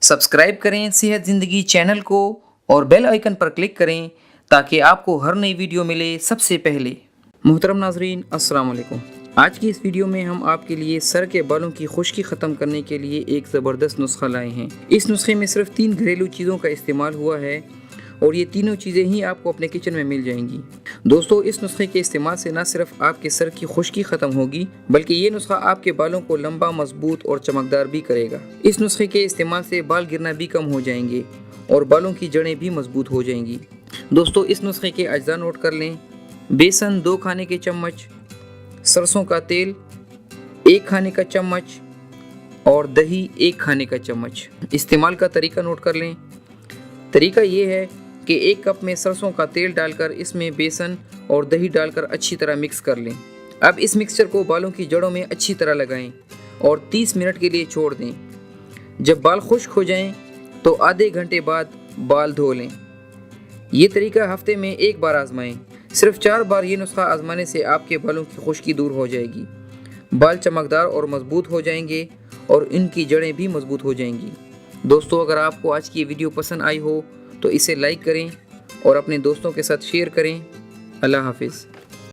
Subscribe करें सेहत ज़िंदगी चैनल को और बेल आइकन पर क्लिक करें ताकि आपको हर नई वीडियो मिले सबसे पहले। मोहतरम नाजरीन, अस्सलाम वालेकुम। आज की इस वीडियो में हम आपके लिए सर के बालों की खुश्की ख़त्म करने के लिए एक ज़बरदस्त नुस्खा लाए हैं। इस नुस्खे में सिर्फ 3 घरेलू चीज़ों का इस्तेमाल हुआ है और ये तीनों चीज़ें ही आपको अपने किचन में मिल जाएंगी। दोस्तों, इस नुस्खे के इस्तेमाल से न सिर्फ आपके सर की खुश्की ख़त्म होगी बल्कि ये नुस्खा आपके बालों को लंबा, मजबूत और चमकदार भी करेगा। इस नुस्खे के इस्तेमाल से बाल गिरना भी कम हो जाएंगे और बालों की जड़ें भी मजबूत हो जाएंगी। दोस्तों, इस नुस्खे के अज्जा नोट कर लें। बेसन 2 खाने के चम्मच, सरसों का तेल 1 खाने का चम्मच और दही 1 खाने का चम्मच। इस्तेमाल का तरीका नोट कर लें। तरीका ये है कि 1 कप में सरसों का तेल डालकर इसमें बेसन और दही डालकर अच्छी तरह मिक्स कर लें। अब इस मिक्सचर को बालों की जड़ों में अच्छी तरह लगाएं और 30 मिनट के लिए छोड़ दें। जब बाल खुश्क हो जाएं तो आधे घंटे बाद बाल धो लें। ये तरीका हफ्ते में 1 बार आजमाएं। सिर्फ 4 बार ये नुस्खा आजमाने से आपके बालों की खुश्की दूर हो जाएगी, बाल चमकदार और मजबूत हो जाएंगे और इनकी जड़ें भी मजबूत हो जाएंगी। दोस्तों, अगर आपको आज की ये वीडियो पसंद आई हो तो इसे लाइक करें और अपने दोस्तों के साथ शेयर करें। अल्लाह हाफिज़।